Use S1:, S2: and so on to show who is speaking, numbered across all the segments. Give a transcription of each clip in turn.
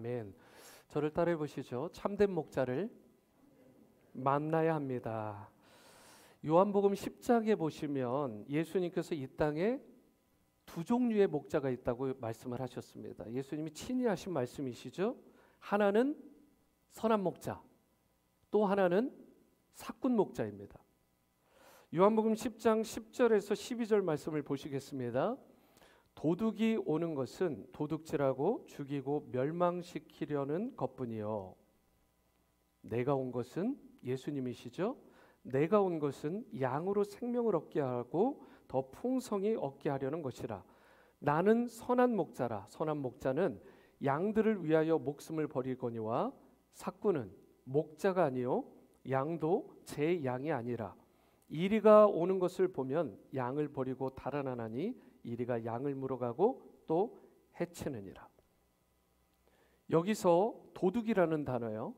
S1: 아멘. 저를 따라해 보시죠. 참된 목자를 만나야 합니다. 요한복음 10장에 보시면 예수님께서 이 땅에 두 종류의 목자가 있다고 말씀을 하셨습니다. 예수님이 친히 하신 말씀이시죠. 하나는 선한 목자, 또 하나는 사꾼 목자입니다. 요한복음 10장 10절에서 12절 말씀을 보시겠습니다. 도둑이 오는 것은 도둑질하고 죽이고 멸망시키려는 것뿐이요. 내가 온 것은, 예수님이시죠? 내가 온 것은 양으로 생명을 얻게 하고 더 풍성히 얻게 하려는 것이라. 나는 선한 목자라. 선한 목자는 양들을 위하여 목숨을 버리거니와 사꾼은 목자가 아니요 양도 제 양이 아니라. 이리가 오는 것을 보면 양을 버리고 달아나나니 이리가 양을 물어가고 또 해치느니라. 여기서 도둑이라는 단어요,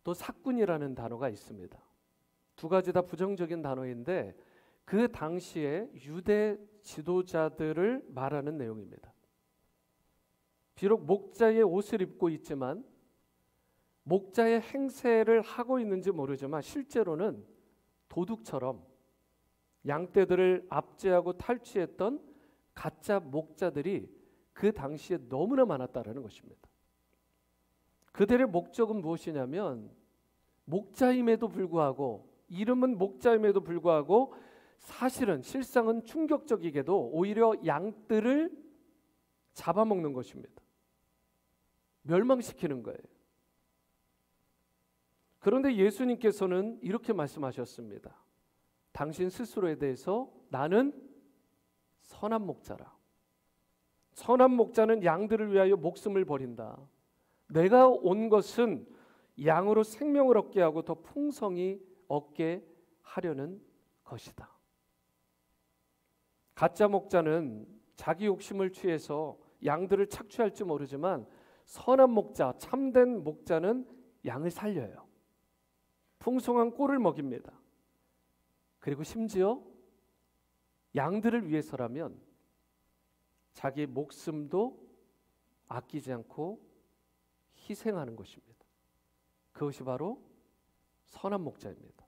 S1: 또 사꾼이라는 단어가 있습니다. 두 가지 다 부정적인 단어인데 그 당시에 유대 지도자들을 말하는 내용입니다. 비록 목자의 옷을 입고 있지만, 목자의 행세를 하고 있는지 모르지만 실제로는 도둑처럼 양떼들을 압제하고 탈취했던 가짜 목자들이 그 당시에 너무나 많았다는 것입니다. 그들의 목적은 무엇이냐면, 목자임에도 불구하고, 이름은 목자임에도 불구하고 사실은 실상은 충격적이게도 오히려 양들을 잡아먹는 것입니다. 멸망시키는 거예요. 그런데 예수님께서는 이렇게 말씀하셨습니다. 당신 스스로에 대해서 나는 선한 목자라. 선한 목자는 양들을 위하여 목숨을 버린다. 내가 온 것은 양으로 생명을 얻게 하고 더 풍성히 얻게 하려는 것이다. 가짜 목자는 자기 욕심을 취해서 양들을 착취할지 모르지만, 선한 목자, 참된 목자는 양을 살려요. 풍성한 꼴을 먹입니다. 그리고 심지어 양들을 위해서라면 자기 목숨도 아끼지 않고 희생하는 것입니다. 그것이 바로 선한 목자입니다.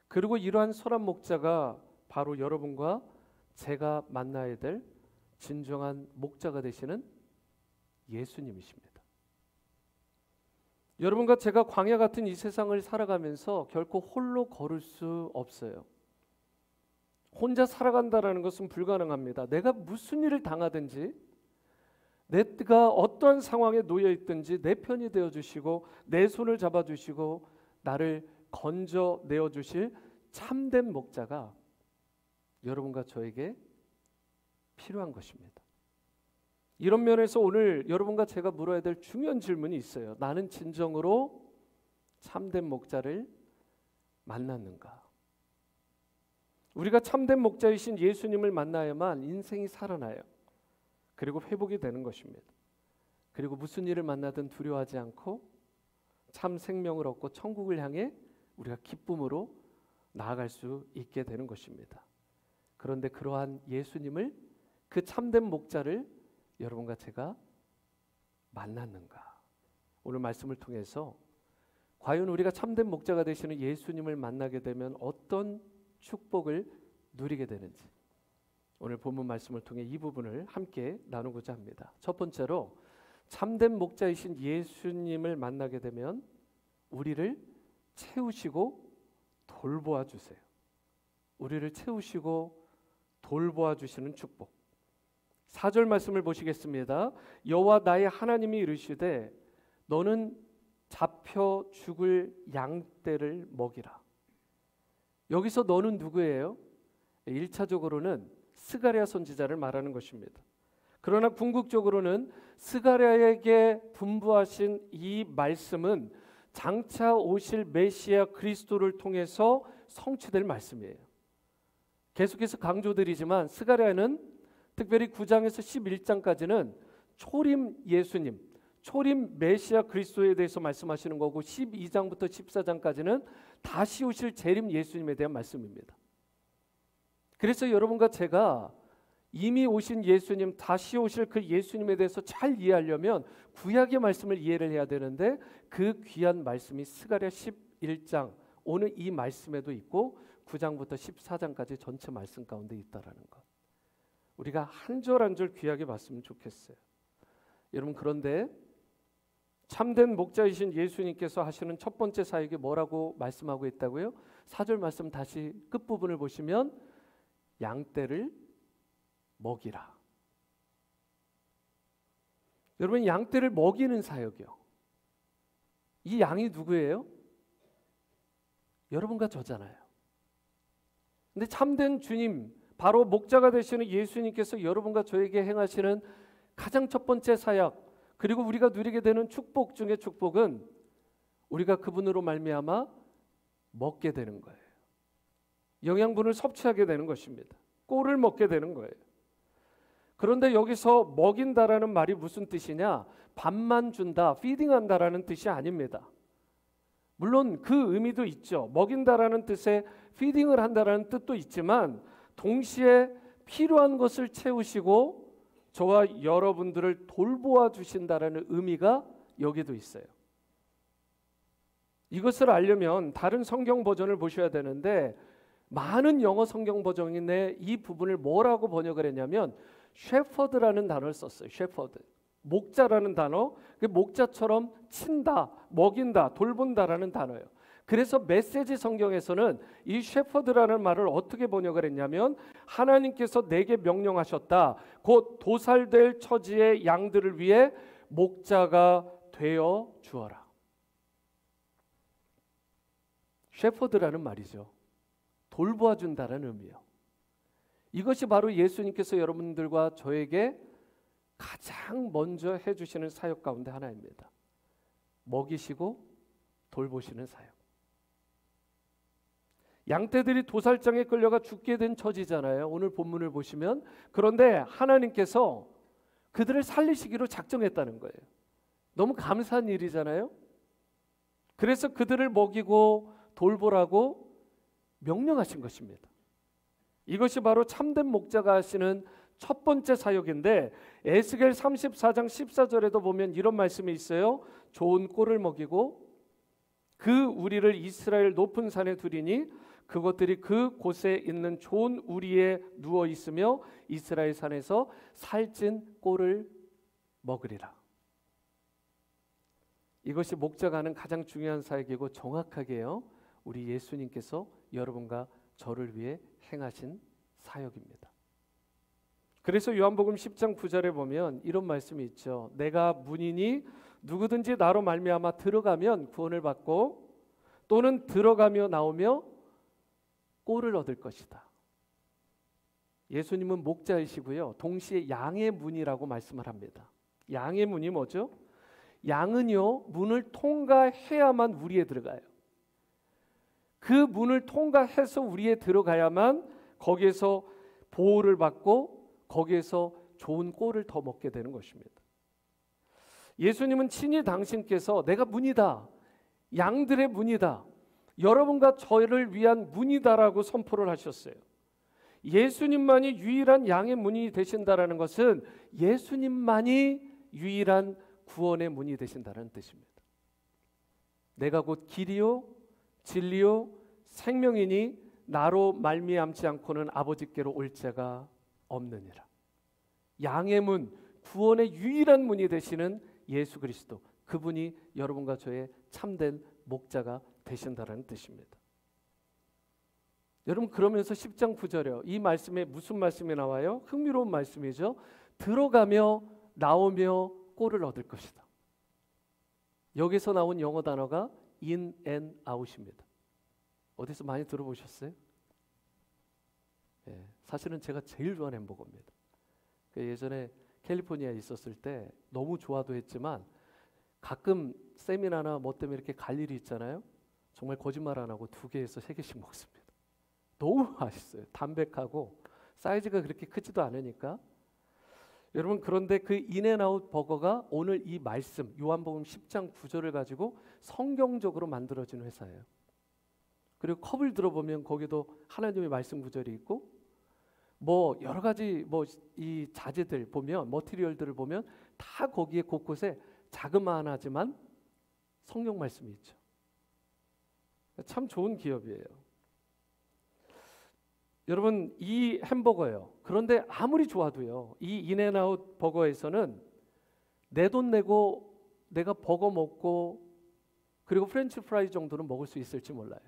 S1: 그리고 이러한 선한 목자가 바로 여러분과 제가 만나야 될 진정한 목자가 되시는 예수님이십니다. 여러분과 제가 광야 같은 이 세상을 살아가면서 결코 홀로 걸을 수 없어요. 혼자 살아간다는 것은 불가능합니다. 내가 무슨 일을 당하든지, 내가 어떠한 상황에 놓여 있든지 내 편이 되어주시고 내 손을 잡아주시고 나를 건져내어 주실 참된 목자가 여러분과 저에게 필요한 것입니다. 이런 면에서 오늘 여러분과 제가 물어야 될 중요한 질문이 있어요. 나는 진정으로 참된 목자를 만났는가? 우리가 참된 목자이신 예수님을 만나야만 인생이 살아나요. 그리고 회복이 되는 것입니다. 그리고 무슨 일을 만나든 두려워하지 않고 참 생명을 얻고 천국을 향해 우리가 기쁨으로 나아갈 수 있게 되는 것입니다. 그런데 그러한 예수님을, 그 참된 목자를 여러분과 제가 만났는가? 오늘 말씀을 통해서 과연 우리가 참된 목자가 되시는 예수님을 만나게 되면 어떤 축복을 누리게 되는지, 오늘 본문 말씀을 통해 이 부분을 함께 나누고자 합니다. 첫 번째로, 참된 목자이신 예수님을 만나게 되면 우리를 채우시고 돌보아 주세요. 우리를 채우시고 돌보아 주시는 축복. 4절 말씀을 보시겠습니다. 여호와 나의 하나님이 이르시되 너는 잡혀 죽을 양떼를 먹이라. 여기서 너는 누구예요? 1차적으로는 스가랴 선지자를 말하는 것입니다. 그러나 궁극적으로는 스가랴에게 분부하신 이 말씀은 장차 오실 메시아 그리스도를 통해서 성취될 말씀이에요. 계속해서 강조드리지만 스가랴는 특별히 9장에서 11장까지는 초림 예수님, 초림 메시아 그리스도에 대해서 말씀하시는 거고, 12장부터 14장까지는 다시 오실 재림 예수님에 대한 말씀입니다. 그래서 여러분과 제가 이미 오신 예수님, 다시 오실 그 예수님에 대해서 잘 이해하려면 구약의 말씀을 이해를 해야 되는데 그 귀한 말씀이 스가랴 11장 오늘 이 말씀에도 있고 9장부터 14장까지 전체 말씀 가운데 있다라는 것. 우리가 한 절 한 절 귀하게 봤으면 좋겠어요. 여러분, 그런데 참된 목자이신 예수님께서 하시는 첫 번째 사역이 뭐라고 말씀하고 있다고요? 4절 말씀 다시 끝부분을 보시면 양떼를 먹이라. 여러분, 양떼를 먹이는 사역이요. 이 양이 누구예요? 여러분과 저잖아요. 근데 참된 주님, 바로 목자가 되시는 예수님께서 여러분과 저에게 행하시는 가장 첫 번째 사역, 그리고 우리가 누리게 되는 축복 중의 축복은 우리가 그분으로 말미암아 먹게 되는 거예요. 영양분을 섭취하게 되는 것입니다. 꼴을 먹게 되는 거예요. 그런데 여기서 먹인다라는 말이 무슨 뜻이냐? 밥만 준다, 피딩한다라는 뜻이 아닙니다. 물론 그 의미도 있죠. 먹인다라는 뜻에 피딩을 한다라는 뜻도 있지만 동시에 필요한 것을 채우시고 저와 여러분들을 돌보아 주신다라는 의미가 여기도 있어요. 이것을 알려면 다른 성경 버전을 보셔야 되는데 많은 영어 성경 버전에 이 부분을 뭐라고 번역을 했냐면 셰퍼드라는 단어를 썼어요. 셰퍼드. 목자라는 단어, 그 목자처럼 친다, 먹인다, 돌본다라는 단어예요. 그래서 메시지 성경에서는 이 셰퍼드라는 말을 어떻게 번역을 했냐면 하나님께서 내게 명령하셨다. 곧 도살될 처지의 양들을 위해 목자가 되어 주어라. 셰퍼드라는 말이죠. 돌보아 준다는 의미요. 이것이 바로 예수님께서 여러분들과 저에게 가장 먼저 해주시는 사역 가운데 하나입니다. 먹이시고 돌보시는 사역. 양떼들이 도살장에 끌려가 죽게 된 처지잖아요. 오늘 본문을 보시면. 그런데 하나님께서 그들을 살리시기로 작정했다는 거예요. 너무 감사한 일이잖아요. 그래서 그들을 먹이고 돌보라고 명령하신 것입니다. 이것이 바로 참된 목자가 하시는 첫 번째 사역인데 에스겔 34장 14절에도 보면 이런 말씀이 있어요. 좋은 꼴을 먹이고 그 우리를 이스라엘 높은 산에 두리니 그것들이 그 곳에 있는 좋은 우리에 누워 있으며 이스라엘 산에서 살찐 꼴을 먹으리라. 이것이 목자가 하는 가장 중요한 사역이고 정확하게요. 우리 예수님께서 여러분과 저를 위해 행하신 사역입니다. 그래서 요한복음 10장 9절에 보면 이런 말씀이 있죠. 내가 문이니 누구든지 나로 말미암아 들어가면 구원을 받고 또는 들어가며 나오며 꼴을 얻을 것이다. 예수님은 목자이시고요. 동시에 양의 문이라고 말씀을 합니다. 양의 문이 뭐죠? 양은요, 문을 통과해야만 우리에 들어가요. 그 문을 통과해서 우리에 들어가야만 거기에서 보호를 받고 거기에서 좋은 꼴을 더 먹게 되는 것입니다. 예수님은 친히 당신께서 내가 문이다, 양들의 문이다, 여러분과 저를 위한 문이다라고 선포를 하셨어요. 예수님만이 유일한 양의 문이 되신다라는 것은 예수님만이 유일한 구원의 문이 되신다는 뜻입니다. 내가 곧 길이요 진리요 생명이니 나로 말미암지 않고는 아버지께로 올 자가 없느니라. 양의 문, 구원의 유일한 문이 되시는 예수 그리스도, 그분이 여러분과 저의 참된 목자가 되신다라는 뜻입니다. 여러분, 그러면서 10장 9절이요. 이 말씀에 무슨 말씀이 나와요? 흥미로운 말씀이죠. 들어가며 나오며 꼴을 얻을 것이다. 여기서 나온 영어 단어가 in and out입니다. 어디서 많이 들어보셨어요? 예, 사실은 제가 제일 좋아하는 햄버거입니다. 예전에 캘리포니아에 있었을 때 너무 좋아도 했지만 가끔 세미나나 뭐 때문에 이렇게 갈 일이 있잖아요. 정말 거짓말 안 하고 2개에서 3개씩 먹습니다. 너무 맛있어요. 담백하고 사이즈가 그렇게 크지도 않으니까. 여러분, 그런데 그 인앤아웃 버거가 오늘 이 말씀 요한복음 10장 9절을 가지고 성경적으로 만들어진 회사예요. 그리고 컵을 들어보면 거기도 하나님의 말씀 구절이 있고 뭐 여러 가지 뭐 이 자재들 보면 머티리얼들을 보면 다 거기에 곳곳에 자그마하지만 성경 말씀이 있죠. 참 좋은 기업이에요. 여러분 이 햄버거예요. 그런데 아무리 좋아도요. 이 인앤아웃 버거에서는 내 돈 내고 내가 버거 먹고 그리고 프렌치 프라이 정도는 먹을 수 있을지 몰라요.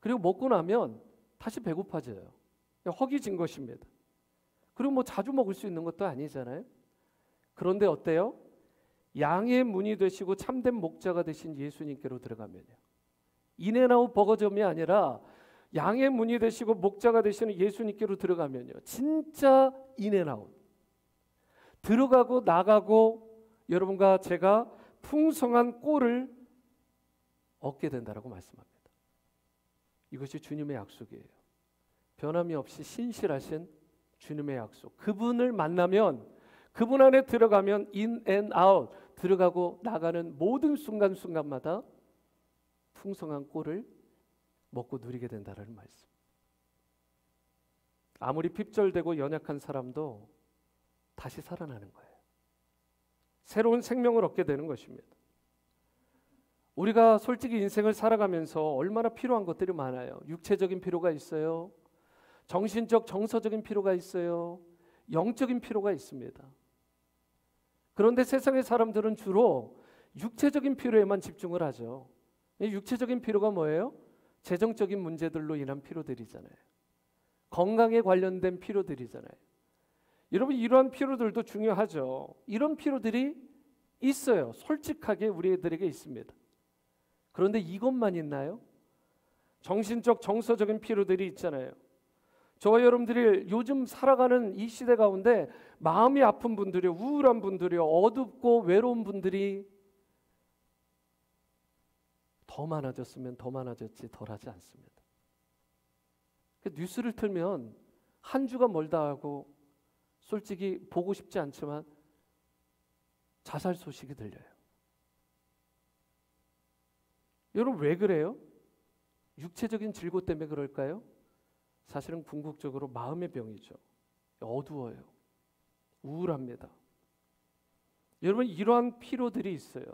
S1: 그리고 먹고 나면 다시 배고파져요. 허기진 것입니다. 그리고 뭐 자주 먹을 수 있는 것도 아니잖아요. 그런데 어때요? 양의 문이 되시고 참된 목자가 되신 예수님께로 들어가면요. 인앤아웃 버거점이 아니라 양의 문이 되시고 목자가 되시는 예수님께로 들어가면요. 진짜 인앤아웃. 들어가고 나가고 여러분과 제가 풍성한 꼴을 얻게 된다라고 말씀합니다. 이것이 주님의 약속이에요. 변함이 없이 신실하신 주님의 약속. 그분을 만나면 그분 안에 들어가면 in and out 들어가고 나가는 모든 순간순간마다 풍성한 꼴을 먹고 누리게 된다는 말씀. 아무리 핍절되고 연약한 사람도 다시 살아나는 거예요. 새로운 생명을 얻게 되는 것입니다. 우리가 솔직히 인생을 살아가면서 얼마나 필요한 것들이 많아요. 육체적인 필요가 있어요. 정신적, 정서적인 필요가 있어요. 영적인 필요가 있습니다. 그런데 세상의 사람들은 주로 육체적인 필요에만 집중을 하죠. 육체적인 필요가 뭐예요? 재정적인 문제들로 인한 필요들이잖아요. 건강에 관련된 필요들이잖아요. 여러분 이러한 필요들도 중요하죠. 이런 필요들이 있어요. 솔직하게 우리들에게 있습니다. 그런데 이것만 있나요? 정신적, 정서적인 필요들이 있잖아요. 저와 여러분들이 요즘 살아가는 이 시대 가운데 마음이 아픈 분들이요, 우울한 분들이요, 어둡고 외로운 분들이 더 많아졌으면 더 많아졌지 덜하지 않습니다. 뉴스를 틀면 한 주가 멀다 하고 솔직히 보고 싶지 않지만 자살 소식이 들려요. 여러분 왜 그래요? 육체적인 질고 때문에 그럴까요? 사실은 궁극적으로 마음의 병이죠. 어두워요. 우울합니다. 여러분 이러한 피로들이 있어요.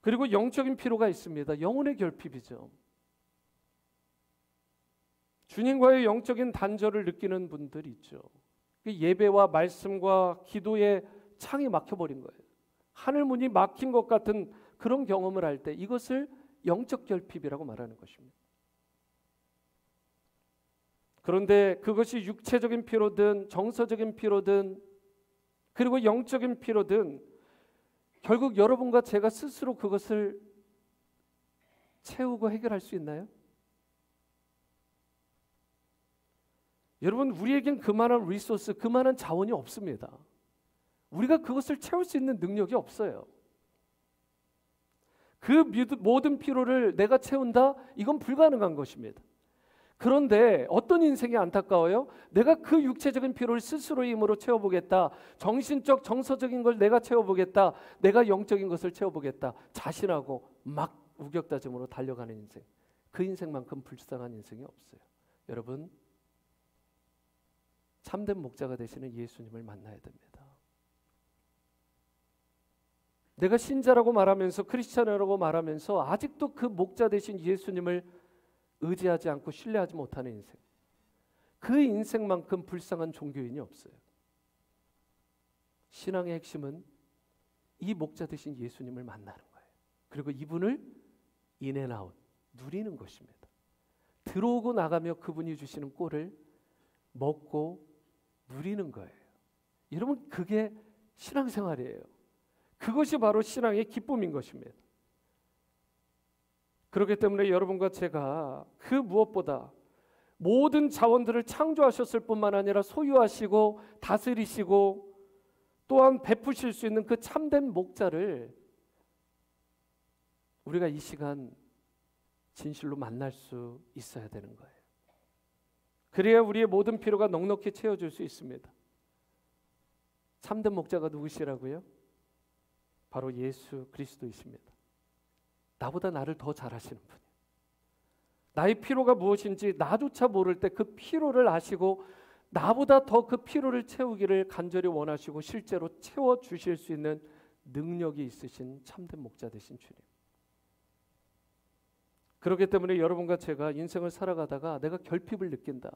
S1: 그리고 영적인 피로가 있습니다. 영혼의 결핍이죠. 주님과의 영적인 단절을 느끼는 분들이 있죠. 예배와 말씀과 기도의 창이 막혀버린 거예요. 하늘 문이 막힌 것 같은 그런 경험을 할 때 이것을 영적 결핍이라고 말하는 것입니다. 그런데 그것이 육체적인 피로든 정서적인 피로든 그리고 영적인 피로든 결국 여러분과 제가 스스로 그것을 채우고 해결할 수 있나요? 여러분 우리에겐 그만한 리소스, 그만한 자원이 없습니다. 우리가 그것을 채울 수 있는 능력이 없어요. 그 모든 피로를 내가 채운다? 이건 불가능한 것입니다. 그런데 어떤 인생이 안타까워요? 내가 그 육체적인 피로를 스스로의 힘으로 채워보겠다. 정신적, 정서적인 걸 내가 채워보겠다. 내가 영적인 것을 채워보겠다. 자신하고 막 우격다짐으로 달려가는 인생. 그 인생만큼 불쌍한 인생이 없어요. 여러분 참된 목자가 되시는 예수님을 만나야 됩니다. 내가 신자라고 말하면서 크리스찬이라고 말하면서 아직도 그 목자 되신 예수님을 의지하지 않고 신뢰하지 못하는 인생. 그 인생만큼 불쌍한 종교인이 없어요. 신앙의 핵심은 이 목자 되신 예수님을 만나는 거예요. 그리고 이분을 인앤아웃 누리는 것입니다. 들어오고 나가며 그분이 주시는 꼴을 먹고 누리는 거예요. 여러분 그게 신앙생활이에요. 그것이 바로 신앙의 기쁨인 것입니다. 그렇기 때문에 여러분과 제가 그 무엇보다 모든 자원들을 창조하셨을 뿐만 아니라 소유하시고 다스리시고 또한 베푸실 수 있는 그 참된 목자를 우리가 이 시간 진실로 만날 수 있어야 되는 거예요. 그래야 우리의 모든 필요가 넉넉히 채워줄 수 있습니다. 참된 목자가 누구시라고요? 바로 예수 그리스도이십니다. 나보다 나를 더 잘 아시는 분이에요. 나의 필요가 무엇인지 나조차 모를 때 그 필요를 아시고 나보다 더 그 필요를 채우기를 간절히 원하시고 실제로 채워주실 수 있는 능력이 있으신 참된 목자 되신 주님. 그렇기 때문에 여러분과 제가 인생을 살아가다가 내가 결핍을 느낀다.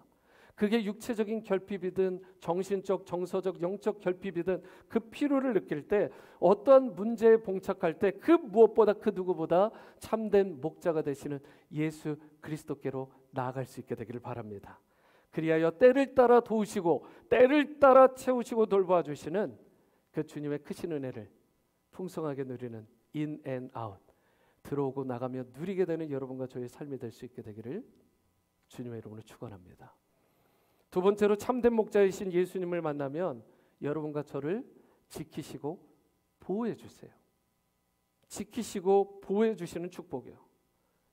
S1: 그게 육체적인 결핍이든 정신적, 정서적, 영적 결핍이든 그 필요를 느낄 때 어떠한 문제에 봉착할 때 그 무엇보다 그 누구보다 참된 목자가 되시는 예수 그리스도께로 나아갈 수 있게 되기를 바랍니다. 그리하여 때를 따라 도우시고 때를 따라 채우시고 돌보아 주시는 그 주님의 크신 은혜를 풍성하게 누리는 인 앤 아웃, 들어오고 나가며 누리게 되는 여러분과 저의 삶이 될 수 있게 되기를 주님의 이름으로 축원합니다. 두 번째로 참된 목자이신 예수님을 만나면 여러분과 저를 지키시고 보호해 주세요. 지키시고 보호해 주시는 축복이요.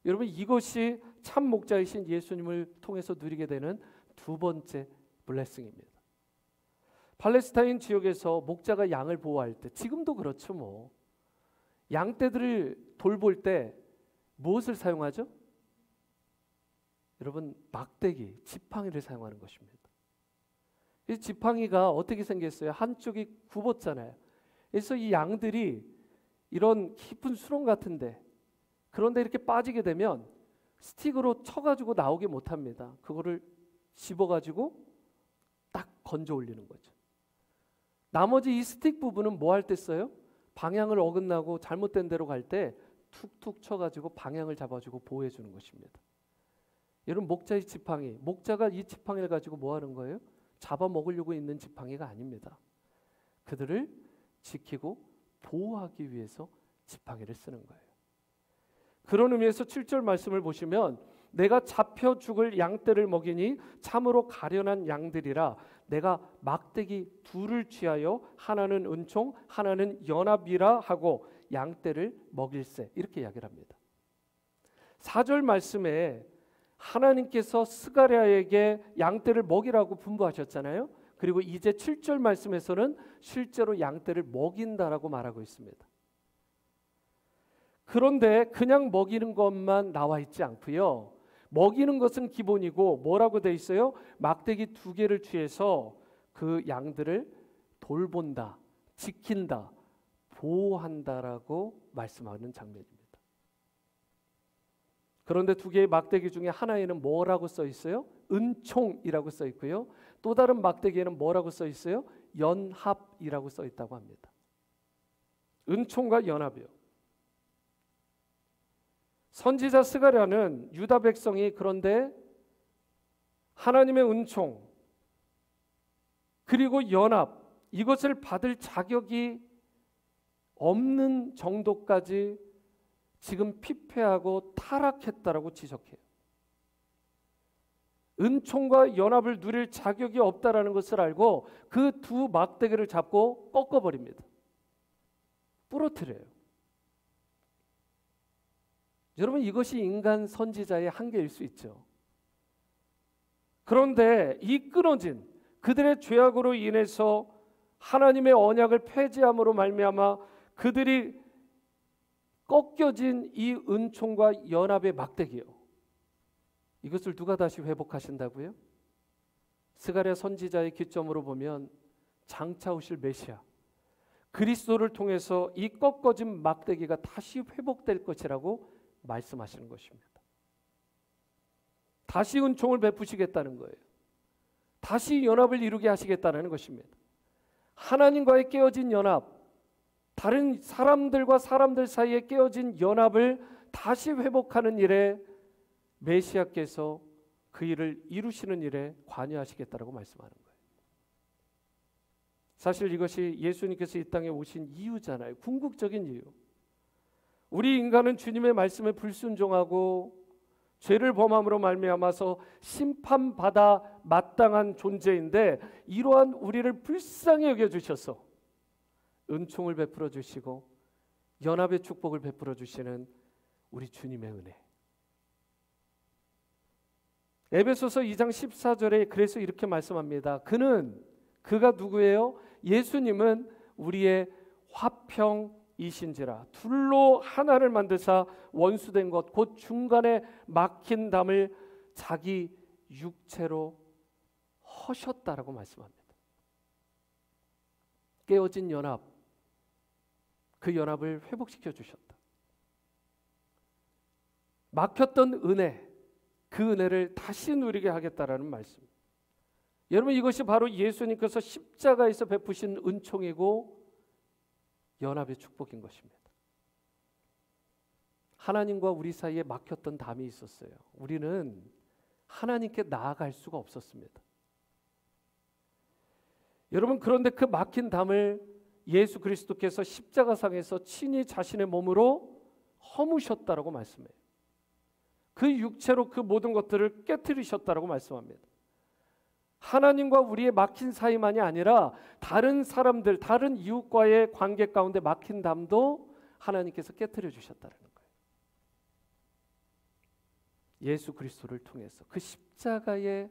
S1: 여러분, 이것이 참 목자이신 예수님을 통해서 누리게 되는 두 번째 블레싱입니다. 팔레스타인 지역에서 목자가 양을 보호할 때, 지금도 그렇죠 뭐, 양떼들을 돌볼 때 무엇을 사용하죠? 여러분, 막대기, 지팡이를 사용하는 것입니다. 이 지팡이가 어떻게 생겼어요? 한쪽이 굽었잖아요. 그래서 이 양들이 이런 깊은 수렁 같은데, 그런데 이렇게 빠지게 되면 스틱으로 쳐가지고 나오게 못합니다. 그거를 집어가지고 딱 건져 올리는 거죠. 나머지 이 스틱 부분은 뭐 할 때 써요? 방향을 어긋나고 잘못된 데로 갈 때 툭툭 쳐가지고 방향을 잡아주고 보호해 주는 것입니다. 여러분, 목자의 지팡이, 목자가 이 지팡이를 가지고 뭐 하는 거예요? 잡아먹으려고 있는 지팡이가 아닙니다. 그들을 지키고 보호하기 위해서 지팡이를 쓰는 거예요. 그런 의미에서 7절 말씀을 보시면 내가 잡혀 죽을 양떼를 먹이니 참으로 가련한 양들이라 내가 막대기 둘을 취하여 하나는 은총 하나는 연합이라 하고 양떼를 먹일세, 이렇게 이야기를 합니다. 4절 말씀에 하나님께서 스가랴에게 양떼를 먹이라고 분부하셨잖아요. 그리고 이제 7절 말씀에서는 실제로 양떼를 먹인다라고 말하고 있습니다. 그런데 그냥 먹이는 것만 나와 있지 않고요. 먹이는 것은 기본이고 뭐라고 돼 있어요? 막대기 2개를 취해서 그 양들을 돌본다, 지킨다, 보호한다라고 말씀하는 장면입니다. 그런데 2개의 막대기 중에 하나에는 뭐라고 써 있어요? 은총이라고 써 있고요. 또 다른 막대기에는 뭐라고 써 있어요? 연합이라고 써 있다고 합니다. 은총과 연합이요. 선지자 스가랴는 유다 백성이 그런데 하나님의 은총 그리고 연합, 이것을 받을 자격이 없는 정도까지 지금 피폐하고 타락했다라고 지적해요. 은총과 연합을 누릴 자격이 없다라는 것을 알고 그 두 막대기를 잡고 꺾어버립니다. 부러뜨려요. 여러분, 이것이 인간 선지자의 한계일 수 있죠. 그런데 이 끊어진 그들의 죄악으로 인해서 하나님의 언약을 폐지함으로 말미암아 그들이 꺾여진 이 은총과 연합의 막대기요. 이것을 누가 다시 회복하신다고요? 스가랴 선지자의 기점으로 보면 장차 오실 메시아 그리스도를 통해서 이 꺾어진 막대기가 다시 회복될 것이라고 말씀하시는 것입니다. 다시 은총을 베푸시겠다는 거예요. 다시 연합을 이루게 하시겠다는 것입니다. 하나님과의 깨어진 연합, 다른 사람들과 사람들 사이에 깨어진 연합을 다시 회복하는 일에 메시아께서 그 일을 이루시는 일에 관여하시겠다라고 말씀하는 거예요. 사실 이것이 예수님께서 이 땅에 오신 이유잖아요. 궁극적인 이유. 우리 인간은 주님의 말씀에 불순종하고 죄를 범함으로 말미암아서 심판받아 마땅한 존재인데 이러한 우리를 불쌍히 여겨주셔서 은총을 베풀어 주시고 연합의 축복을 베풀어 주시는 우리 주님의 은혜. 에베소서 2장 14절에 그래서 이렇게 말씀합니다. 그가 누구예요? 예수님은 우리의 화평 이신지라 둘로 하나를 만드사 원수된 것 곧 중간에 막힌 담을 자기 육체로 허셨다라고 말씀합니다. 깨어진 연합, 그 연합을 회복시켜 주셨다. 막혔던 은혜, 그 은혜를 다시 누리게 하겠다라는 말씀. 여러분, 이것이 바로 예수님께서 십자가에서 베푸신 은총이고 연합의 축복인 것입니다. 하나님과 우리 사이에 막혔던 담이 있었어요. 우리는 하나님께 나아갈 수가 없었습니다. 여러분, 그런데 그 막힌 담을 예수 그리스도께서 십자가상에서 친히 자신의 몸으로 허무셨다라고 말씀해요. 그 육체로 그 모든 것들을 깨뜨리셨다라고 말씀합니다. 하나님과 우리의 막힌 사이만이 아니라 다른 사람들, 다른 이웃과의 관계 가운데 막힌 담도 하나님께서 깨뜨려 주셨다는 거예요. 예수 그리스도를 통해서, 그 십자가의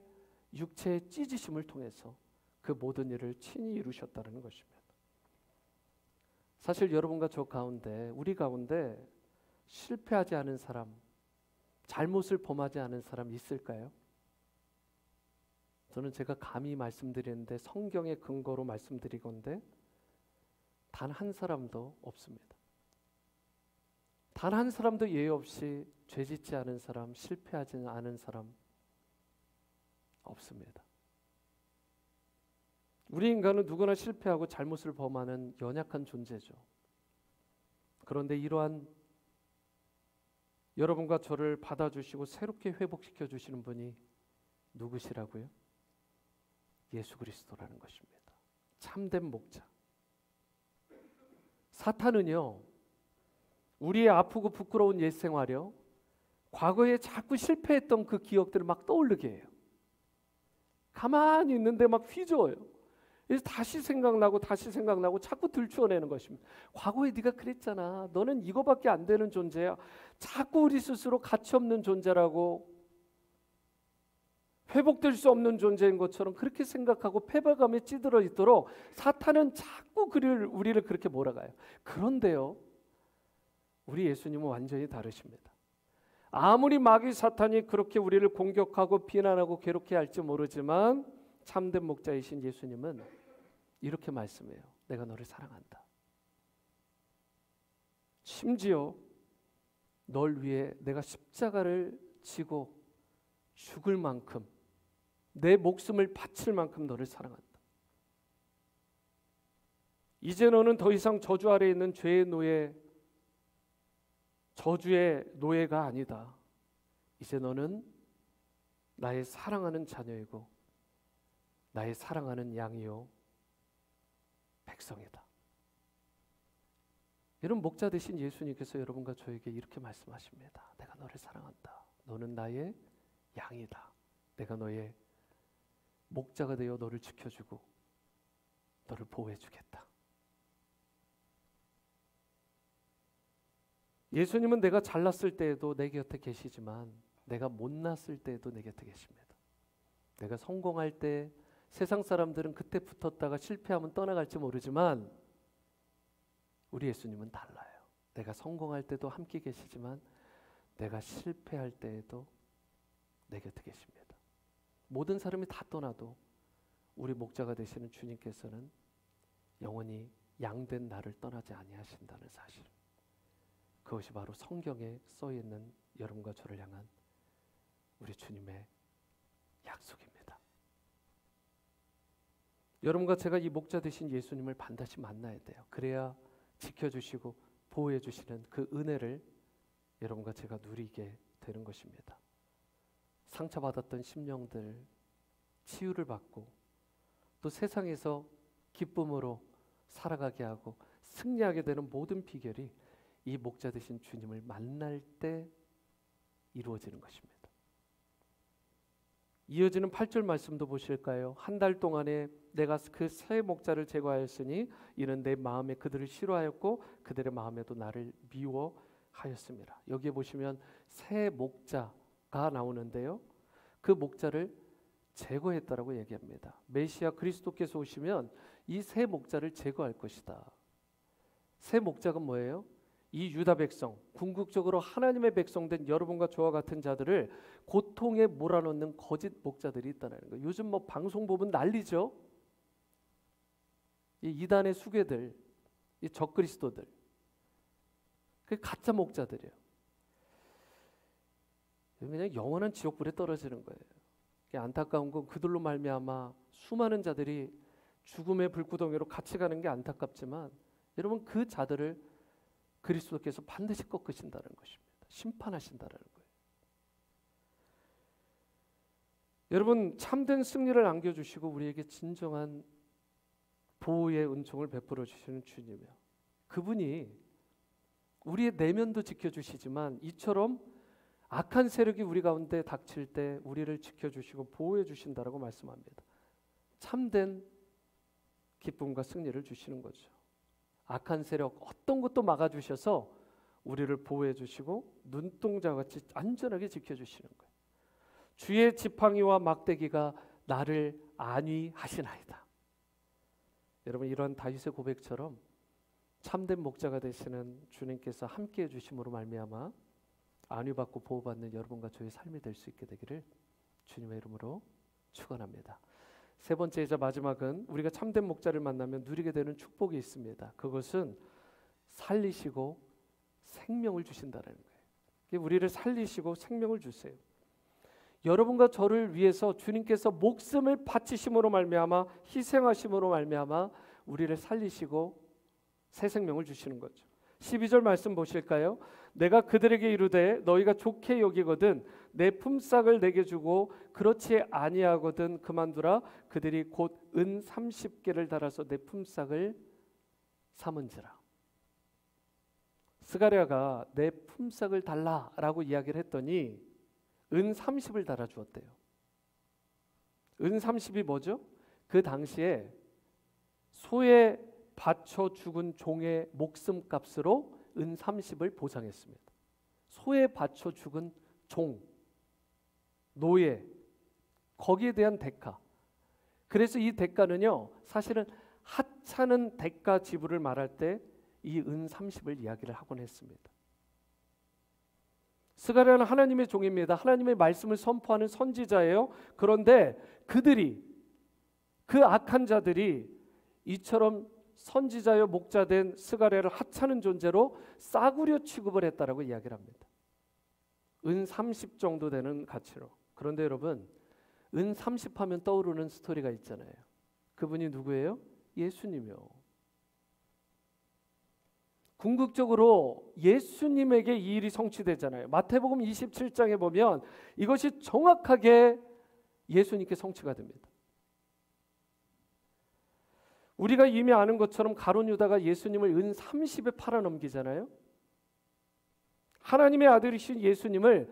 S1: 육체의 찢으심을 통해서 그 모든 일을 친히 이루셨다는 것입니다. 사실 여러분과 저 가운데, 우리 가운데 실패하지 않은 사람, 잘못을 범하지 않은 사람 있을까요? 저는 제가 감히 말씀드리는데 성경의 근거로 말씀드리건데 단 한 사람도 없습니다. 단 한 사람도 예외 없이 죄짓지 않은 사람, 실패하지 않은 사람 없습니다. 우리 인간은 누구나 실패하고 잘못을 범하는 연약한 존재죠. 그런데 이러한 여러분과 저를 받아주시고 새롭게 회복시켜 주시는 분이 누구시라고요? 예수 그리스도라는 것입니다. 참된 목자. 사탄은요, 우리의 아프고 부끄러운 옛 생활이요, 과거에 자꾸 실패했던 그 기억들을 막 떠올리게 해요. 가만히 있는데 막 휘저어요. 그래서 다시 생각나고 자꾸 들추어내는 것입니다. 과거에 네가 그랬잖아. 너는 이거밖에 안 되는 존재야. 자꾸 우리 스스로 가치 없는 존재라고, 회복될 수 없는 존재인 것처럼 그렇게 생각하고 패배감에 찌들어 있도록 사탄은 자꾸 우리를 그렇게 몰아가요. 그런데요, 우리 예수님은 완전히 다르십니다. 아무리 마귀 사탄이 그렇게 우리를 공격하고 비난하고 괴롭게 할지 모르지만 참된 목자이신 예수님은 이렇게 말씀해요. 내가 너를 사랑한다. 심지어 널 위해 내가 십자가를 지고 죽을 만큼, 내 목숨을 바칠 만큼 너를 사랑한다. 이제 너는 더 이상 저주 아래에 있는 죄의 노예, 저주의 노예가 아니다. 이제 너는 나의 사랑하는 자녀이고 나의 사랑하는 양이요 백성이다. 여러분, 목자 되신 예수님께서 여러분과 저에게 이렇게 말씀하십니다. 내가 너를 사랑한다. 너는 나의 양이다. 내가 너의 목자가 되어 너를 지켜주고 너를 보호해주겠다. 예수님은 내가 잘났을 때에도 내 곁에 계시지만 내가 못났을 때에도 내 곁에 계십니다. 내가 성공할 때 세상 사람들은 그때 붙었다가 실패하면 떠나갈지 모르지만 우리 예수님은 달라요. 내가 성공할 때도 함께 계시지만 내가 실패할 때에도 내 곁에 계십니다. 모든 사람이 다 떠나도 우리 목자가 되시는 주님께서는 영원히 양된 나를 떠나지 아니하신다는 사실, 그것이 바로 성경에 써있는 여러분과 저를 향한 우리 주님의 약속입니다. 여러분과 제가 이 목자 되신 예수님을 반드시 만나야 돼요. 그래야 지켜주시고 보호해 주시는 그 은혜를 여러분과 제가 누리게 되는 것입니다. 상처받았던 심령들 치유를 받고 또 세상에서 기쁨으로 살아가게 하고 승리하게 되는 모든 비결이 이 목자 되신 주님을 만날 때 이루어지는 것입니다. 이어지는 8절 말씀도 보실까요? 한 달 동안에 내가 그 새 목자를 제거하였으니 이는 내 마음에 그들을 싫어하였고 그들의 마음에도 나를 미워하였습니다. 여기에 보시면 새 목자가 나오는데요, 그 목자를 제거했다라고 얘기합니다. 메시아 그리스도께서 오시면 이 새 목자를 제거할 것이다. 새 목자가 뭐예요? 이 유다 백성, 궁극적으로 하나님의 백성된 여러분과 저와 같은 자들을 고통에 몰아넣는 거짓 목자들이 있다는 거예요. 요즘 뭐 방송 보면 난리죠. 이 이단의 수괴들, 이 적그리스도들, 그 가짜 목자들이에요. 그냥 영원한 지옥불에 떨어지는 거예요. 안타까운 건 그들로 말미암아 수많은 자들이 죽음의 불구덩이로 같이 가는 게 안타깝지만, 여러분 그 자들을 그리스도께서 반드시 꺾으신다는 것입니다. 심판하신다는 거예요. 여러분 참된 승리를 안겨주시고 우리에게 진정한 보호의 은총을 베풀어 주시는 주님이요. 그분이 우리의 내면도 지켜주시지만 이처럼 악한 세력이 우리 가운데 닥칠 때 우리를 지켜주시고 보호해 주신다라고 말씀합니다. 참된 기쁨과 승리를 주시는 거죠. 악한 세력 어떤 것도 막아주셔서 우리를 보호해 주시고 눈동자같이 안전하게 지켜주시는 거예요. 주의 지팡이와 막대기가 나를 안위하시나이다. 여러분 이런 다윗의 고백처럼 참된 목자가 되시는 주님께서 함께해 주심으로 말미암아 안위받고 보호받는 여러분과 저의 삶이 될 수 있게 되기를 주님의 이름으로 축원합니다. 세 번째이자 마지막은 우리가 참된 목자를 만나면 누리게 되는 축복이 있습니다. 그것은 살리시고 생명을 주신다는 거예요. 우리를 살리시고 생명을 주세요. 여러분과 저를 위해서 주님께서 목숨을 바치심으로 말미암아 희생하심으로 말미암아 우리를 살리시고 새 생명을 주시는 거죠. 12절 말씀 보실까요? 내가 그들에게 이르되 너희가 좋게 여기거든 내 품삯을 내게 주고 그렇지 아니하거든 그만두라. 그들이 곧 은 30개를 달아서 내 품삯을 삼은지라. 스가랴가 내 품삯을 달라라고 이야기를 했더니 은 30을 달아주었대요. 은 30이 뭐죠? 그 당시에 소에 바쳐 죽은 종의 목숨값으로 은 30을 보상했습니다. 소에 바쳐 죽은 종, 노예, 거기에 대한 대가. 그래서 이 대가는요, 사실은 하찮은 대가 지불을 말할 때 이 은 30을 이야기를 하곤 했습니다. 스가랴는 하나님의 종입니다. 하나님의 말씀을 선포하는 선지자예요. 그런데 그들이, 그 악한 자들이 이처럼 선지자여 목자된 스가랴를 하찮은 존재로 싸구려 취급을 했다라고 이야기를 합니다. 은 30 정도 되는 가치로. 그런데 여러분, 은 30 하면 떠오르는 스토리가 있잖아요. 그분이 누구예요? 예수님이요. 궁극적으로 예수님에게 이 일이 성취되잖아요. 마태복음 27장에 보면 이것이 정확하게 예수님께 성취가 됩니다. 우리가 이미 아는 것처럼 가룟 유다가 예수님을 은 30에 팔아넘기잖아요. 하나님의 아들이신 예수님을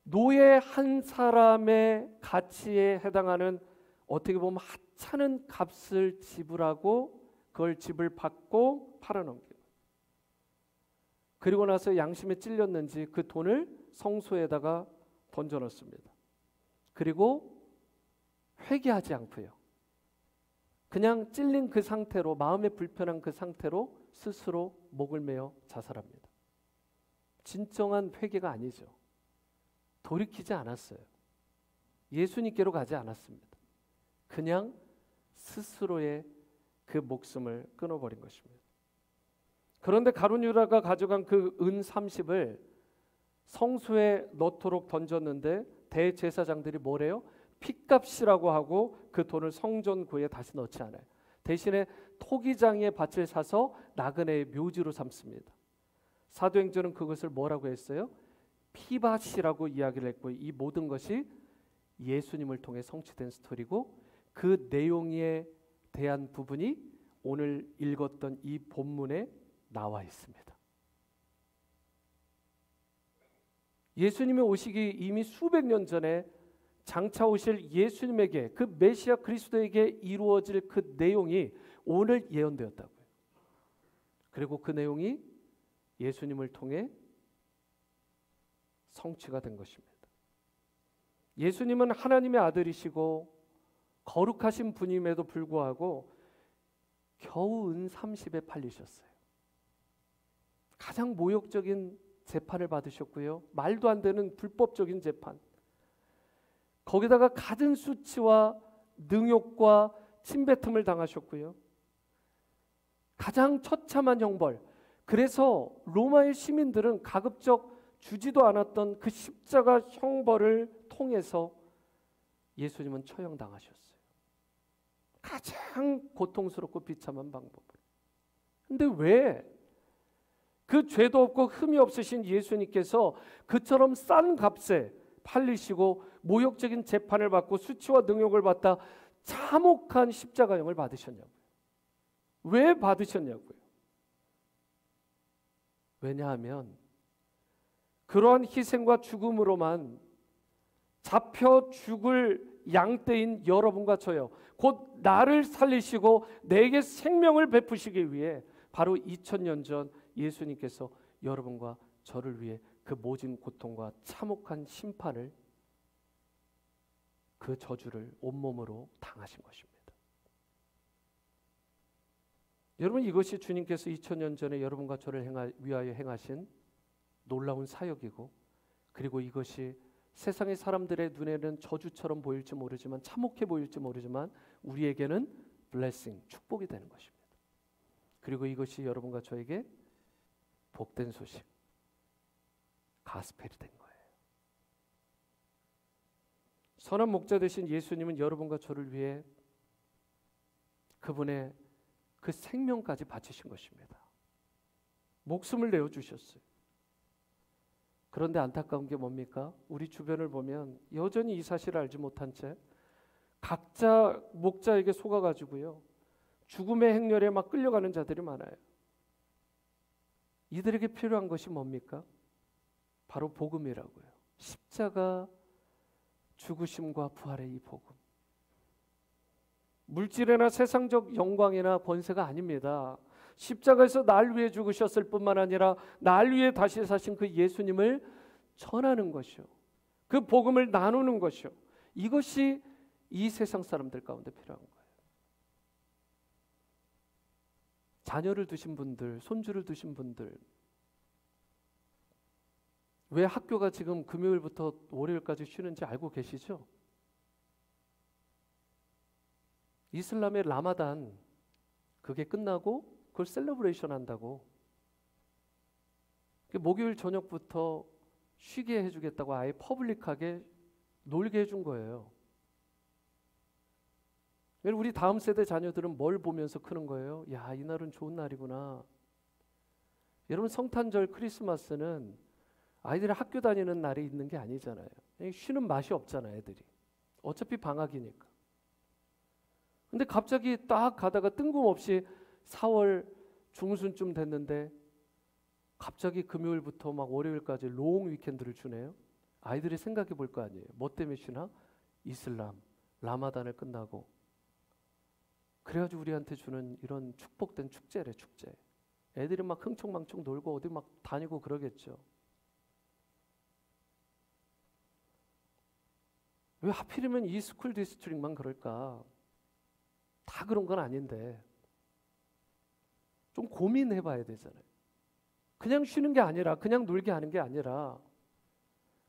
S1: 노예 한 사람의 가치에 해당하는 어떻게 보면 하찮은 값을 지불하고 그걸 지불 받고 팔아넘겨요. 그리고 나서 양심에 찔렸는지 그 돈을 성소에다가 던져넣습니다. 그리고 회개하지 않고요. 그냥 찔린 그 상태로, 마음에 불편한 그 상태로 스스로 목을 메어 자살합니다. 진정한 회개가 아니죠. 돌이키지 않았어요. 예수님께로 가지 않았습니다. 그냥 스스로의 그 목숨을 끊어버린 것입니다. 그런데 가룟 유다가 가져간 그 은 30을 성소에 넣도록 던졌는데 대제사장들이 뭐래요? 핏값이라고 하고 그 돈을 성전구에 다시 넣지 않아요. 대신에 토기장의 밭을 사서 나그네의 묘지로 삼습니다. 사도행전은 그것을 뭐라고 했어요? 피밭이라고 이야기를 했고, 이 모든 것이 예수님을 통해 성취된 스토리고, 그 내용에 대한 부분이 오늘 읽었던 이 본문에 나와 있습니다. 예수님이 오시기 이미 수백 년 전에 장차 오실 예수님에게, 그 메시아 그리스도에게 이루어질 그 내용이 오늘 예언되었다고요. 그리고 그 내용이 예수님을 통해 성취가 된 것입니다. 예수님은 하나님의 아들이시고 거룩하신 분임에도 불구하고 겨우 은 30에 팔리셨어요. 가장 모욕적인 재판을 받으셨고요. 말도 안 되는 불법적인 재판. 거기다가 갖은 수치와 능욕과 침뱉음을 당하셨고요. 가장 처참한 형벌. 그래서 로마의 시민들은 가급적 주지도 않았던 그 십자가 형벌을 통해서 예수님은 처형당하셨어요. 가장 고통스럽고 비참한 방법으로. 근데 왜 그 죄도 없고 흠이 없으신 예수님께서 그처럼 싼 값에 팔리시고 모욕적인 재판을 받고 수치와 능욕을 받다 참혹한 십자가형을 받으셨냐고요. 왜 받으셨냐고요. 왜냐하면 그러한 희생과 죽음으로만 잡혀 죽을 양떼인 여러분과 저요, 곧 나를 살리시고 내게 생명을 베푸시기 위해 바로 2000년 전 예수님께서 여러분과 저를 위해 그 모진 고통과 참혹한 심판을, 그 저주를 온몸으로 당하신 것입니다. 여러분, 이것이 주님께서 2000년 전에 여러분과 저를 위하여 행하신 놀라운 사역이고, 그리고 이것이 세상의 사람들의 눈에는 저주처럼 보일지 모르지만, 참혹해 보일지 모르지만 우리에게는 블레싱, 축복이 되는 것입니다. 그리고 이것이 여러분과 저에게 복된 소식, 가스펠이 된 거예요. 선한 목자 되신 예수님은 여러분과 저를 위해 그분의 그 생명까지 바치신 것입니다. 목숨을 내어주셨어요. 그런데 안타까운 게 뭡니까? 우리 주변을 보면 여전히 이 사실을 알지 못한 채 각자 목자에게 속아가지고요, 죽음의 행렬에 막 끌려가는 자들이 많아요. 이들에게 필요한 것이 뭡니까? 바로 복음이라고요. 십자가 죽으심과 부활의 이 복음. 물질이나 세상적 영광이나 권세가 아닙니다. 십자가에서 날 위해 죽으셨을 뿐만 아니라 날 위해 다시 사신 그 예수님을 전하는 것이요, 그 복음을 나누는 것이요, 이것이 이 세상 사람들 가운데 필요한 거예요. 자녀를 두신 분들, 손주를 두신 분들, 왜 학교가 지금 금요일부터 월요일까지 쉬는지 알고 계시죠? 이슬람의 라마단, 그게 끝나고 그걸 셀러브레이션 한다고, 목요일 저녁부터 쉬게 해주겠다고 아예 퍼블릭하게 놀게 해준 거예요. 우리 다음 세대 자녀들은 뭘 보면서 크는 거예요? 야, 이날은 좋은 날이구나. 여러분, 성탄절, 크리스마스는 아이들이 학교 다니는 날이 있는 게 아니잖아요. 쉬는 맛이 없잖아요, 애들이. 어차피 방학이니까. 근데 갑자기 딱 가다가 뜬금없이 4월 중순쯤 됐는데 갑자기 금요일부터 막 월요일까지 롱 위켄드를 주네요. 아이들이 생각해 볼 거 아니에요. 뭐 때문에 쉬나? 이슬람, 라마단을 끝나고. 그래가지고 우리한테 주는 이런 축복된 축제래, 축제. 애들이 막 흥청망청 놀고 어디 막 다니고 그러겠죠. 왜 하필이면 이 스쿨 디스트릭만 그럴까? 다 그런 건 아닌데 좀 고민해 봐야 되잖아요. 그냥 쉬는 게 아니라, 그냥 놀게 하는 게 아니라,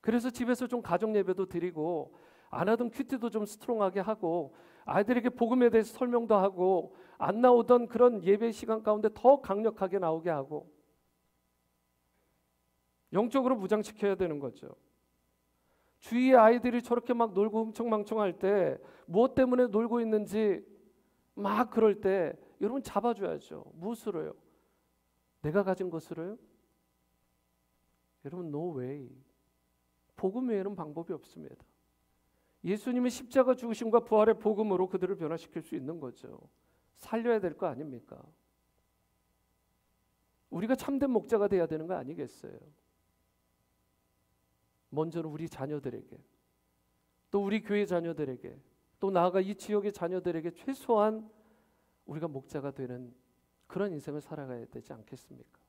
S1: 그래서 집에서 좀 가정 예배도 드리고, 안 하던 큐티도 좀 스트롱하게 하고, 아이들에게 복음에 대해서 설명도 하고, 안 나오던 그런 예배 시간 가운데 더 강력하게 나오게 하고, 영적으로 무장시켜야 되는 거죠. 주위의 아이들이 저렇게 막 놀고 흥청망청할 때 무엇 때문에 놀고 있는지 막 그럴 때 여러분 잡아줘야죠. 무엇으로요? 내가 가진 것으로요? 여러분, no way. 복음 외에는 방법이 없습니다. 예수님의 십자가 죽으심과 부활의 복음으로 그들을 변화시킬 수 있는 거죠. 살려야 될 거 아닙니까? 우리가 참된 목자가 돼야 되는 거 아니겠어요? 먼저는 우리 자녀들에게, 또 우리 교회 자녀들에게, 또 나아가 이 지역의 자녀들에게 최소한 우리가 목자가 되는 그런 인생을 살아가야 되지 않겠습니까?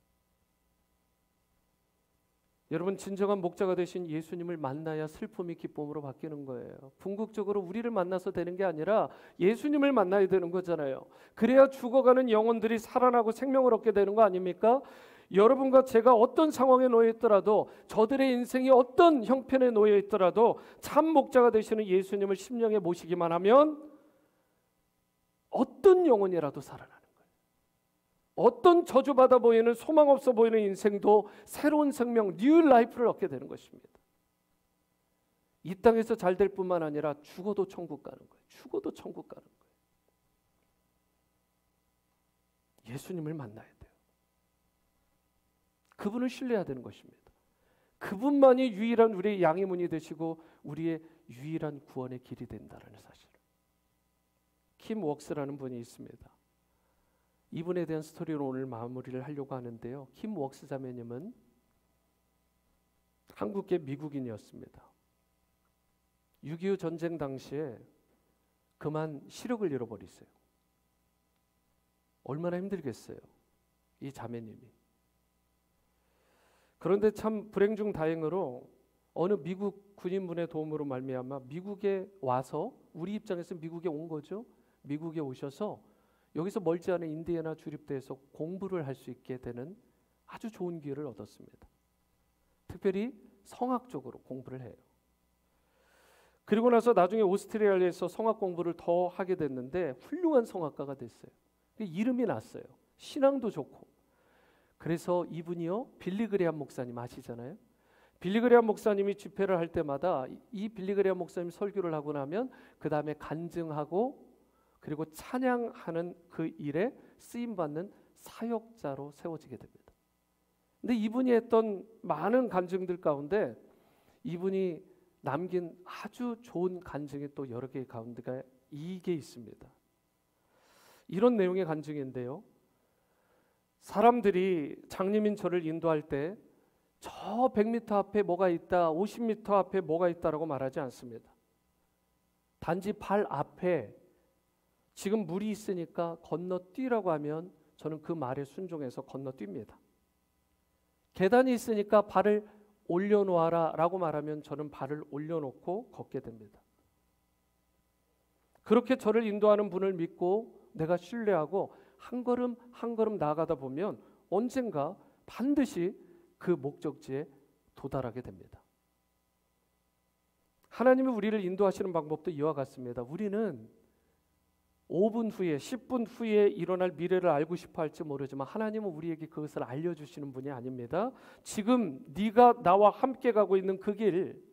S1: 여러분, 진정한 목자가 되신 예수님을 만나야 슬픔이 기쁨으로 바뀌는 거예요. 궁극적으로 우리를 만나서 되는 게 아니라 예수님을 만나야 되는 거잖아요. 그래야 죽어가는 영혼들이 살아나고 생명을 얻게 되는 거 아닙니까? 여러분과 제가 어떤 상황에 놓여 있더라도, 저들의 인생이 어떤 형편에 놓여 있더라도 참 목자가 되시는 예수님을 심령에 모시기만 하면 어떤 영혼이라도 살아나는 거예요. 어떤 저주받아 보이는, 소망 없어 보이는 인생도 새로운 생명, 뉴 라이프를 얻게 되는 것입니다. 이 땅에서 잘 될 뿐만 아니라 죽어도 천국 가는 거예요. 죽어도 천국 가는 거예요. 예수님을 만나야 돼요. 그분을 신뢰해야 되는 것입니다. 그분만이 유일한 우리의 양해문이 되시고 우리의 유일한 구원의 길이 된다는 사실을. 킴 웍스라는 분이 있습니다. 이분에 대한 스토리로 오늘 마무리를 하려고 하는데요. 킴 웍스 자매님은 한국계 미국인이었습니다. 6.25 전쟁 당시에 그만 시력을 잃어버렸어요. 얼마나 힘들겠어요, 이 자매님이. 그런데 참 불행 중 다행으로 어느 미국 군인분의 도움으로 말미암아 미국에 와서, 우리 입장에서 미국에 온 거죠. 미국에 오셔서 여기서 멀지 않은 인디애나 주립대에서 공부를 할 수 있게 되는 아주 좋은 기회를 얻었습니다. 특별히 성악적으로 공부를 해요. 그리고 나서 나중에 오스트레일리아에서 성악 공부를 더 하게 됐는데 훌륭한 성악가가 됐어요. 이름이 났어요. 신앙도 좋고. 그래서 이분이요, 빌리 그레이엄 목사님 아시잖아요. 빌리 그레이엄 목사님이 집회를 할 때마다 이 빌리 그레이엄 목사님 설교를 하고 나면 그 다음에 간증하고 그리고 찬양하는 그 일에 쓰임받는 사역자로 세워지게 됩니다. 근데 이분이 했던 많은 간증들 가운데 이분이 남긴 아주 좋은 간증이 또 여러 개 가운데가 이게 있습니다. 이런 내용의 간증인데요. 사람들이 장님인 저를 인도할 때 저 100m 앞에 뭐가 있다, 50m 앞에 뭐가 있다라고 말하지 않습니다. 단지 발 앞에 지금 물이 있으니까 건너뛰라고 하면 저는 그 말에 순종해서 건너뜁니다. 계단이 있으니까 발을 올려놓아라 라고 말하면 저는 발을 올려놓고 걷게 됩니다. 그렇게 저를 인도하는 분을 믿고 내가 신뢰하고 한 걸음 한 걸음 나아가다 보면 언젠가 반드시 그 목적지에 도달하게 됩니다. 하나님이 우리를 인도하시는 방법도 이와 같습니다. 우리는 5분 후에 10분 후에 일어날 미래를 알고 싶어 할지 모르지만 하나님은 우리에게 그것을 알려주시는 분이 아닙니다. 지금 네가 나와 함께 가고 있는 그 길,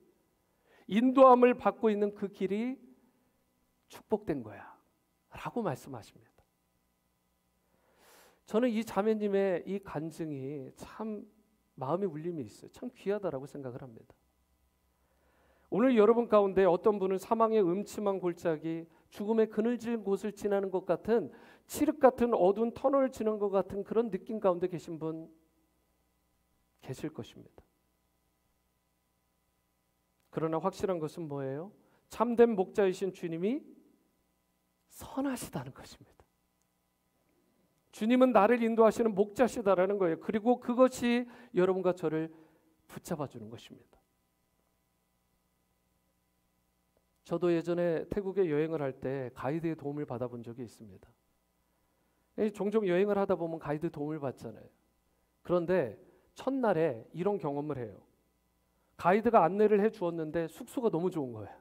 S1: 인도함을 받고 있는 그 길이 축복된 거야 라고 말씀하십니다. 저는 이 자매님의 이 간증이 참 마음의 울림이 있어요. 참 귀하다라고 생각을 합니다. 오늘 여러분 가운데 어떤 분은 사망의 음침한 골짜기, 죽음의 그늘진 곳을 지나는 것 같은, 칠흑 같은 어두운 터널을 지나는 것 같은 그런 느낌 가운데 계신 분 계실 것입니다. 그러나 확실한 것은 뭐예요? 참된 목자이신 주님이 선하시다는 것입니다. 주님은 나를 인도하시는 목자시다라는 거예요. 그리고 그것이 여러분과 저를 붙잡아 주는 것입니다. 저도 예전에 태국에 여행을 할 때 가이드의 도움을 받아본 적이 있습니다. 종종 여행을 하다 보면 가이드 도움을 받잖아요. 그런데 첫날에 이런 경험을 해요. 가이드가 안내를 해 주었는데 숙소가 너무 좋은 거예요.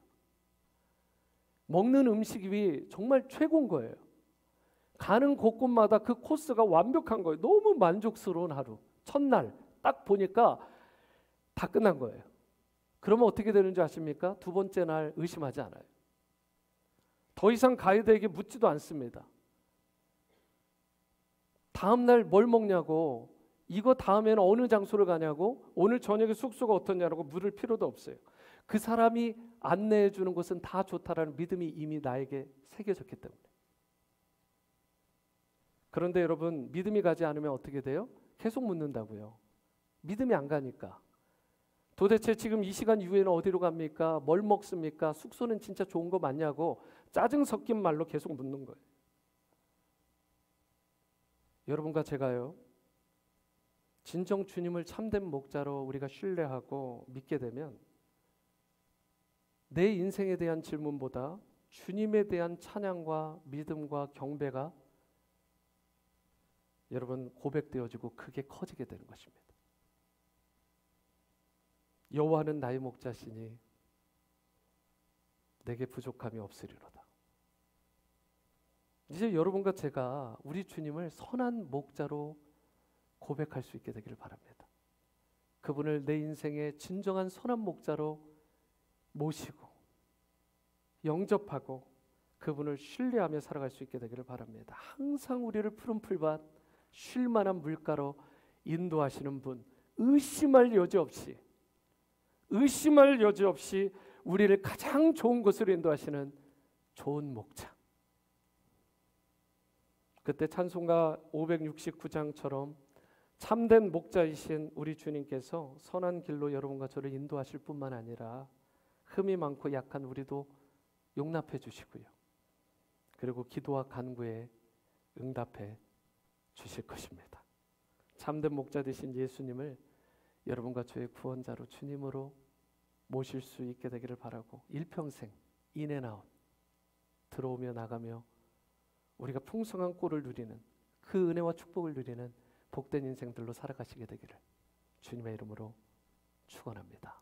S1: 먹는 음식이 정말 최고인 거예요. 가는 곳곳마다 그 코스가 완벽한 거예요. 너무 만족스러운 하루. 첫날 딱 보니까 다 끝난 거예요. 그러면 어떻게 되는지 아십니까? 두 번째 날 의심하지 않아요. 더 이상 가이드에게 묻지도 않습니다. 다음 날 뭘 먹냐고, 이거 다음에는 어느 장소를 가냐고, 오늘 저녁에 숙소가 어떻냐고 물을 필요도 없어요. 그 사람이 안내해 주는 것은 다 좋다라는 믿음이 이미 나에게 새겨졌기 때문에. 그런데 여러분, 믿음이 가지 않으면 어떻게 돼요? 계속 묻는다고요. 믿음이 안 가니까. 도대체 지금 이 시간 이후에는 어디로 갑니까? 뭘 먹습니까? 숙소는 진짜 좋은 거 맞냐고 짜증 섞인 말로 계속 묻는 거예요. 여러분과 제가요, 진정 주님을 참된 목자로 우리가 신뢰하고 믿게 되면 내 인생에 대한 질문보다 주님에 대한 찬양과 믿음과 경배가 여러분 고백되어지고 크게 커지게 되는 것입니다. 여호와는 나의 목자시니 내게 부족함이 없으리로다. 이제 여러분과 제가 우리 주님을 선한 목자로 고백할 수 있게 되기를 바랍니다. 그분을 내 인생의 진정한 선한 목자로 모시고 영접하고 그분을 신뢰하며 살아갈 수 있게 되기를 바랍니다. 항상 우리를 푸른 풀밭 쉴 만한 물가로 인도하시는 분, 의심할 여지 없이 우리를 가장 좋은 곳으로 인도하시는 좋은 목자. 그때 찬송가 569장처럼 참된 목자이신 우리 주님께서 선한 길로 여러분과 저를 인도하실 뿐만 아니라 흠이 많고 약한 우리도 용납해 주시고요. 그리고 기도와 간구에 응답해 주실 것입니다. 참된 목자 되신 예수님을 여러분과 저의 구원자로 주님으로 모실 수 있게 되기를 바라고 일평생 인앤아웃 들어오며 나가며 우리가 풍성한 꼴을 누리는 그 은혜와 축복을 누리는 복된 인생들로 살아가시게 되기를 주님의 이름으로 축원합니다.